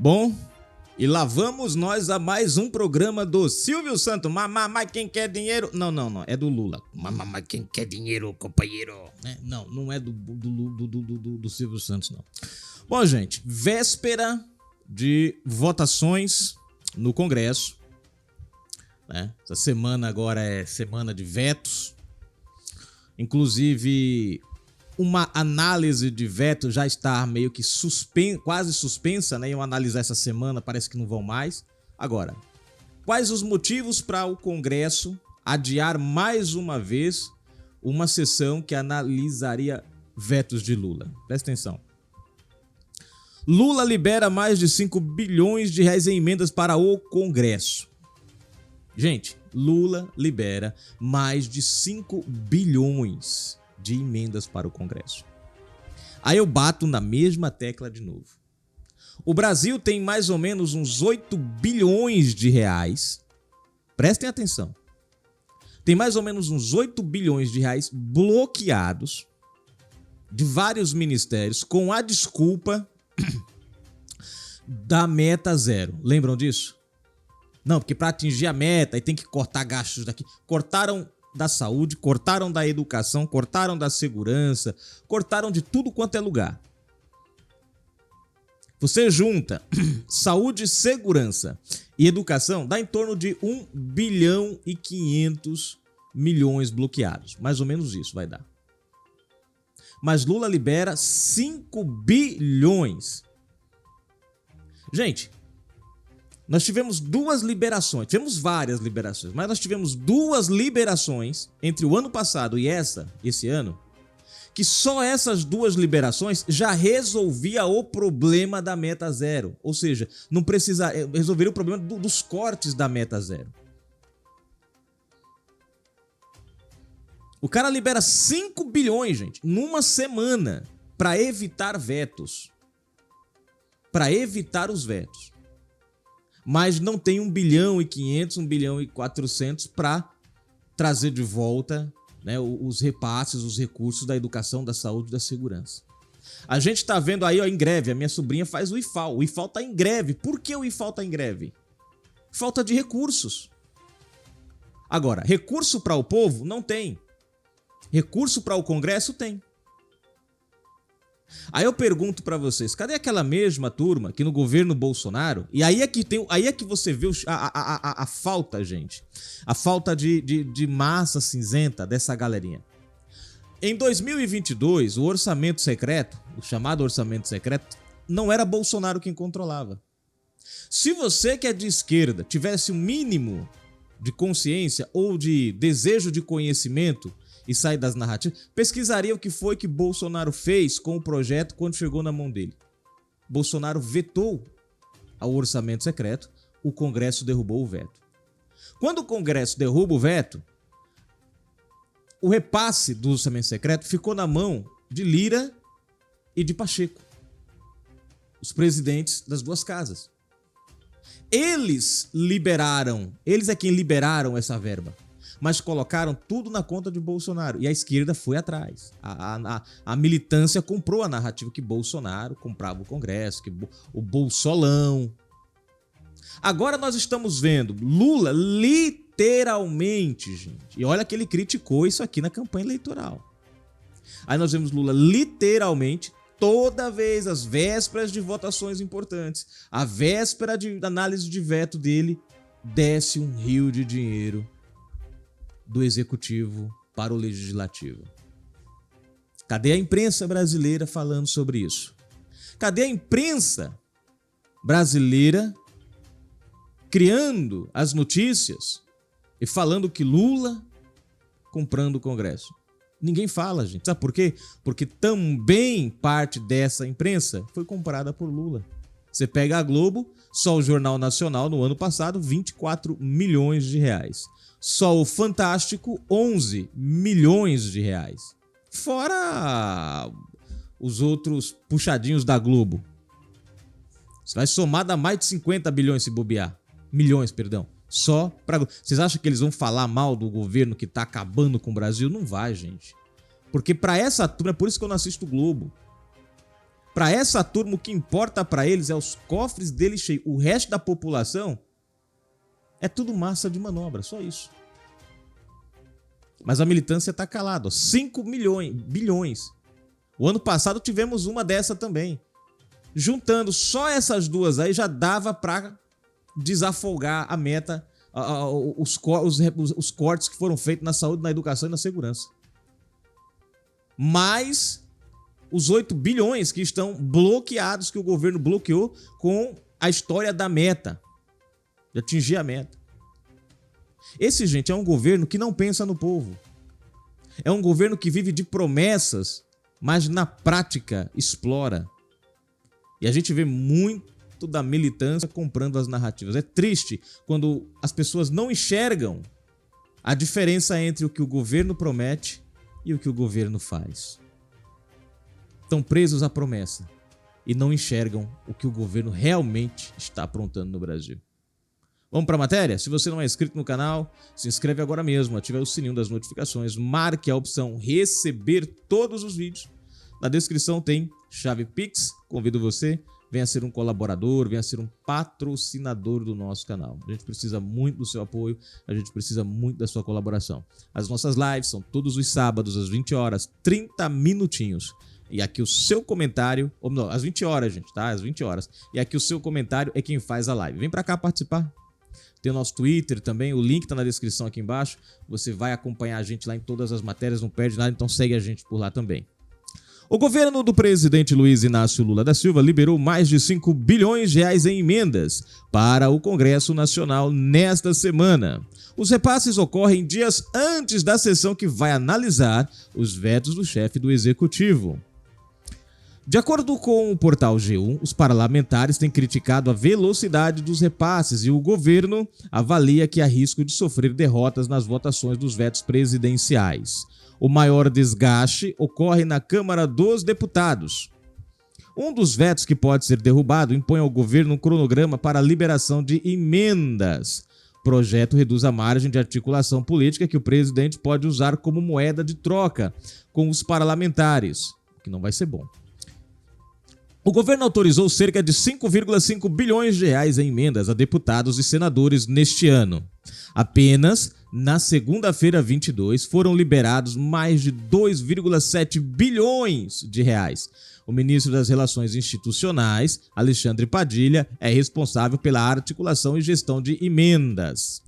Bom, e lá vamos nós a mais um programa do Silvio Santos. Mas quem quer dinheiro? Não, é do Lula. Mas quem quer dinheiro, companheiro? Não é do Silvio Santos, não. Bom, gente, véspera de votações no Congresso, né? Essa semana agora é semana de vetos. Inclusive, uma análise de veto já está meio que quase suspensa, né? Iam analisar essa semana, parece que não vão mais. Agora, quais os motivos para o Congresso adiar mais uma vez uma sessão que analisaria vetos de Lula? Presta atenção. Lula libera mais de 5 bilhões de reais em emendas para o Congresso. Gente, Lula libera mais de 5 bilhões de emendas para o Congresso. Aí eu bato na mesma tecla de novo. O Brasil tem mais ou menos uns 8 bilhões de reais. Prestem atenção. Tem mais ou menos uns 8 bilhões de reais bloqueados de vários ministérios com a desculpa da meta zero. Lembram disso? Não, porque para atingir a meta aí tem que cortar gastos daqui. Cortaram da saúde, cortaram da educação, cortaram da segurança, cortaram de tudo quanto é lugar. Você junta saúde, segurança e educação, dá em torno de 1 bilhão e 500 milhões bloqueados. Mais ou menos isso vai dar. Mas Lula libera 5 bilhões. Gente, nós tivemos duas liberações, tivemos várias liberações, mas nós tivemos duas liberações entre o ano passado e esse ano, que só essas duas liberações já resolvia o problema da meta zero. Ou seja, não precisa resolver o problema dos cortes da meta zero. O cara libera 5 bilhões, gente, numa semana para evitar vetos. Para evitar os vetos. Mas não tem 1 bilhão e 500, 1 bilhão e 400 para trazer de volta, né, os repasses, os recursos da educação, da saúde e da segurança. A gente está vendo aí, ó, em greve, a minha sobrinha faz o IFAL. O IFAL está em greve. Por que o IFAL está em greve? Falta de recursos. Agora, recurso para o povo? Não tem. Recurso para o Congresso? Tem. Aí eu pergunto para vocês, cadê aquela mesma turma que no governo Bolsonaro, e aí é que você vê a falta, gente, a falta de massa cinzenta dessa galerinha. Em 2022, o orçamento secreto, o chamado orçamento secreto, não era Bolsonaro quem controlava. Se você que é de esquerda tivesse um mínimo de consciência ou de desejo de conhecimento e sair das narrativas, pesquisaria o que foi que Bolsonaro fez com o projeto quando chegou na mão dele. Bolsonaro vetou ao orçamento secreto, o Congresso derrubou o veto. Quando o Congresso derruba o veto, o repasse do orçamento secreto ficou na mão de Lira e de Pacheco, os presidentes das duas casas. Eles é quem liberaram essa verba, mas colocaram tudo na conta de Bolsonaro. E a esquerda foi atrás. A militância comprou a narrativa que Bolsonaro comprava o Congresso, que o Bolsolão. Agora nós estamos vendo Lula literalmente, gente. E olha que ele criticou isso aqui na campanha eleitoral. Aí nós vemos Lula literalmente, toda vez, às vésperas de votações importantes, a véspera de análise de veto dele, desce um rio de dinheiro do executivo para o legislativo. Cadê a imprensa brasileira falando sobre isso? Cadê a imprensa brasileira criando as notícias e falando que Lula comprando o Congresso? Ninguém fala, gente. Sabe por quê? Porque também parte dessa imprensa foi comprada por Lula. Você pega a Globo, só o Jornal Nacional no ano passado, 24 milhões de reais. Só o Fantástico, 11 milhões de reais. Fora os outros puxadinhos da Globo. Você vai somar, dá mais de 50 bilhões se bobear. Milhões, perdão. Só pra... Vocês acham que eles vão falar mal do governo que tá acabando com o Brasil? Não vai, gente. Porque pra essa turma, é por isso que eu não assisto Globo. Para essa turma, o que importa para eles é os cofres deles cheios. O resto da população é tudo massa de manobra, só isso. Mas a militância está calada. 5 bilhões. O ano passado tivemos uma dessa também. Juntando só essas duas aí já dava para desafogar a meta, os cortes que foram feitos na saúde, na educação e na segurança. Mais os 8 bilhões que estão bloqueados, que o governo bloqueou com a história da meta, de atingir a meta. Esse, gente, é um governo que não pensa no povo. É um governo que vive de promessas, mas na prática explora. E a gente vê muito da militância comprando as narrativas. É triste quando as pessoas não enxergam a diferença entre o que o governo promete e o que o governo faz. Estão presos à promessa e não enxergam o que o governo realmente está aprontando no Brasil. Vamos para a matéria? Se você não é inscrito no canal, se inscreve agora mesmo, ative o sininho das notificações, marque a opção receber todos os vídeos. Na descrição tem chave Pix, convido você, venha ser um colaborador, venha ser um patrocinador do nosso canal. A gente precisa muito do seu apoio, a gente precisa muito da sua colaboração. As nossas lives são todos os sábados às 20 horas, 30 minutinhos. E aqui o seu comentário, ou não, às 20 horas, gente, tá? Às 20 horas. E aqui o seu comentário é quem faz a live. Vem pra cá participar. Tem o nosso Twitter também, o link tá na descrição aqui embaixo. Você vai acompanhar a gente lá em todas as matérias, não perde nada, então segue a gente por lá também. O governo do presidente Luiz Inácio Lula da Silva liberou mais de 5 bilhões de reais em emendas para o Congresso Nacional nesta semana. Os repasses ocorrem dias antes da sessão que vai analisar os vetos do chefe do Executivo. De acordo com o portal G1, os parlamentares têm criticado a velocidade dos repasses e o governo avalia que há risco de sofrer derrotas nas votações dos vetos presidenciais. O maior desgaste ocorre na Câmara dos Deputados. Um dos vetos que pode ser derrubado impõe ao governo um cronograma para a liberação de emendas. O projeto reduz a margem de articulação política que o presidente pode usar como moeda de troca com os parlamentares, o que não vai ser bom. O governo autorizou cerca de 5,5 bilhões de reais em emendas a deputados e senadores neste ano. Apenas na segunda-feira 22 foram liberados mais de 2,7 bilhões de reais. O ministro das Relações Institucionais, Alexandre Padilha, é responsável pela articulação e gestão de emendas.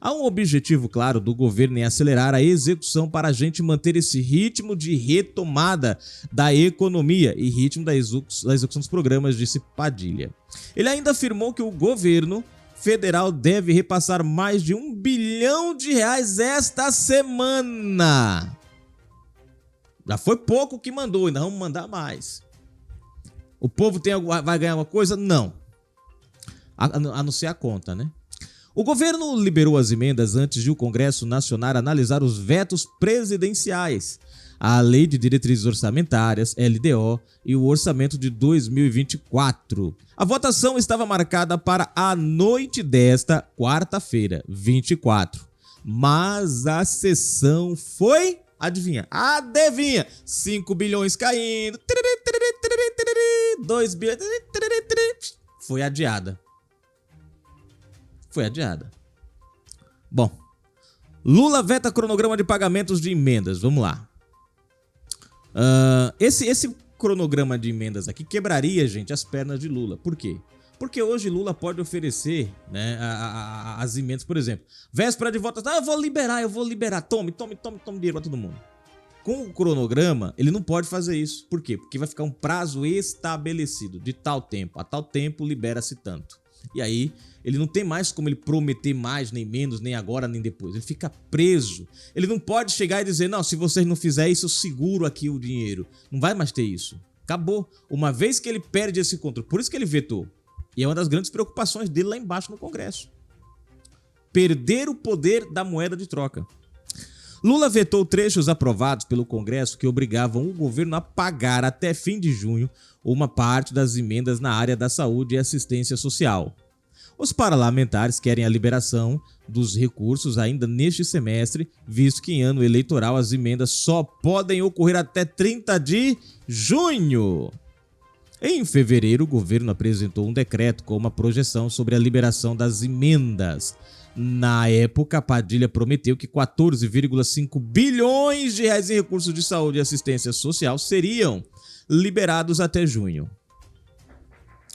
Há um objetivo claro do governo em acelerar a execução para a gente manter esse ritmo de retomada da economia e ritmo da execução dos programas, disse Padilha. Ele ainda afirmou que o governo federal deve repassar mais de 1 bilhão de reais esta semana. Já foi pouco que mandou, ainda vamos mandar mais. O povo vai ganhar alguma coisa? Não. A não ser a conta, né? O governo liberou as emendas antes de o Congresso Nacional analisar os vetos presidenciais, a Lei de Diretrizes Orçamentárias, LDO, e o Orçamento de 2024. A votação estava marcada para a noite desta quarta-feira, 24. Mas a sessão foi... Adivinha? 5 bilhões caindo, 2 bilhões... Foi adiada. Bom, Lula veta cronograma de pagamentos de emendas. Vamos lá. Esse cronograma de emendas aqui quebraria, gente, as pernas de Lula. Por quê? Porque hoje Lula pode oferecer, né, as emendas, por exemplo, véspera de votação, eu vou liberar, tome dinheiro pra todo mundo. Com o cronograma, ele não pode fazer isso. Por quê? Porque vai ficar um prazo estabelecido, de tal tempo, a tal tempo libera-se tanto. E aí, ele não tem mais como ele prometer mais, nem menos, nem agora, nem depois. Ele fica preso. Ele não pode chegar e dizer, não, se vocês não fizerem isso, eu seguro aqui o dinheiro. Não vai mais ter isso. Acabou. Uma vez que ele perde esse controle, por isso que ele vetou. E é uma das grandes preocupações dele lá embaixo no Congresso. Perder o poder da moeda de troca. Lula vetou trechos aprovados pelo Congresso que obrigavam o governo a pagar até fim de junho uma parte das emendas na área da saúde e assistência social. Os parlamentares querem a liberação dos recursos ainda neste semestre, visto que em ano eleitoral as emendas só podem ocorrer até 30 de junho. Em fevereiro, o governo apresentou um decreto com uma projeção sobre a liberação das emendas. Na época, Padilha prometeu que 14,5 bilhões de reais em recursos de saúde e assistência social seriam liberados até junho.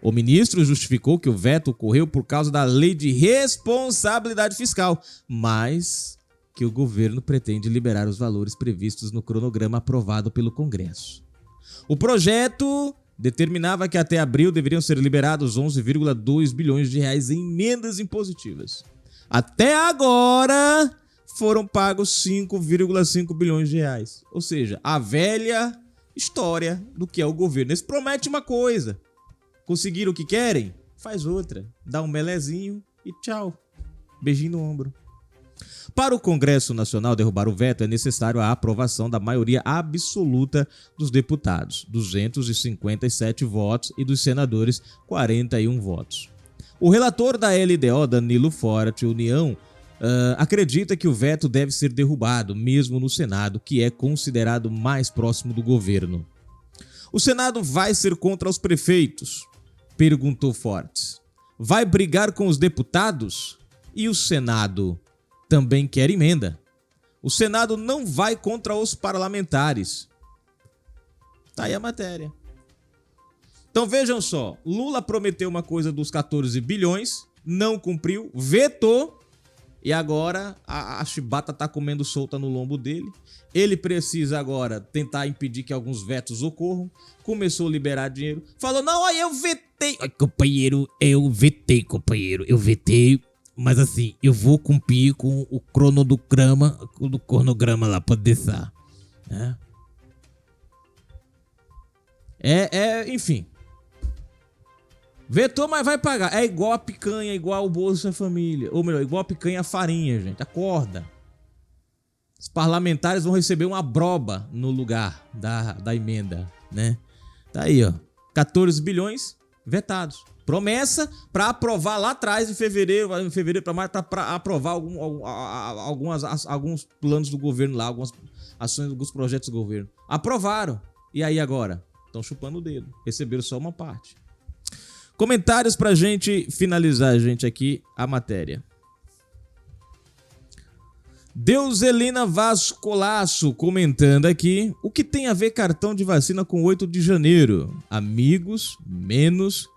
O ministro justificou que o veto ocorreu por causa da Lei de Responsabilidade Fiscal, mas que o governo pretende liberar os valores previstos no cronograma aprovado pelo Congresso. O projeto determinava que até abril deveriam ser liberados 11,2 bilhões de reais em emendas impositivas. Até agora foram pagos 5,5 bilhões de reais. Ou seja, a velha história do que é o governo. Eles prometem uma coisa, conseguiram o que querem, faz outra, dá um melezinho e tchau, beijinho no ombro. Para o Congresso Nacional derrubar o veto, é necessário a aprovação da maioria absoluta dos deputados, 257 votos, e dos senadores, 41 votos. O relator da LDO, Danilo Forte, União, acredita que o veto deve ser derrubado, mesmo no Senado, que é considerado mais próximo do governo. O Senado vai ser contra os prefeitos? Perguntou Fortes. Vai brigar com os deputados? E o Senado também quer emenda. O Senado não vai contra os parlamentares. Tá aí a matéria. Então vejam só, Lula prometeu uma coisa dos 14 bilhões, não cumpriu, vetou, e agora a chibata tá comendo solta no lombo dele. Ele precisa agora tentar impedir que alguns vetos ocorram. Começou a liberar dinheiro. Falou, não, aí eu vetei. Ai, companheiro, eu vetei. Mas assim, eu vou cumprir com o cronograma lá, pode deixar. Né? Enfim. Vetou, mas vai pagar. É igual a picanha, igual o Bolsa Família. Ou melhor, igual a picanha a farinha, gente. Acorda. Os parlamentares vão receber uma broba no lugar da emenda, né? Tá aí, ó. 14 bilhões vetados. Promessa para aprovar lá atrás, em fevereiro para março, para aprovar alguns planos do governo lá, algumas ações, alguns projetos do governo. Aprovaram. E aí agora? Estão chupando o dedo. Receberam só uma parte. Comentários pra gente finalizar, gente, aqui a matéria. Deuselina Vascolaço comentando aqui. O que tem a ver cartão de vacina com 8 de janeiro? Amigos, menos,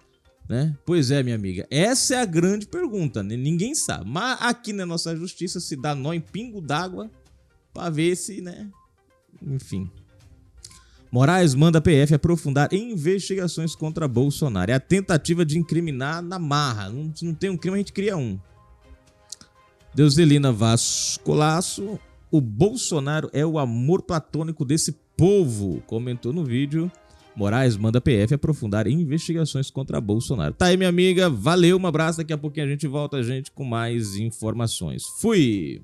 né? Pois é, minha amiga. Essa é a grande pergunta, né? Ninguém sabe. Mas aqui na nossa justiça se dá nó em pingo d'água pra ver se, né? Enfim. Moraes manda a PF aprofundar investigações contra Bolsonaro. É a tentativa de incriminar na marra. Não tem um crime, a gente cria um. Deuselina Vascolaço. O Bolsonaro é o amor platônico desse povo. Comentou no vídeo. Moraes manda a PF aprofundar investigações contra Bolsonaro. Tá aí, minha amiga. Valeu, um abraço. Daqui a pouquinho a gente volta, gente, com mais informações. Fui!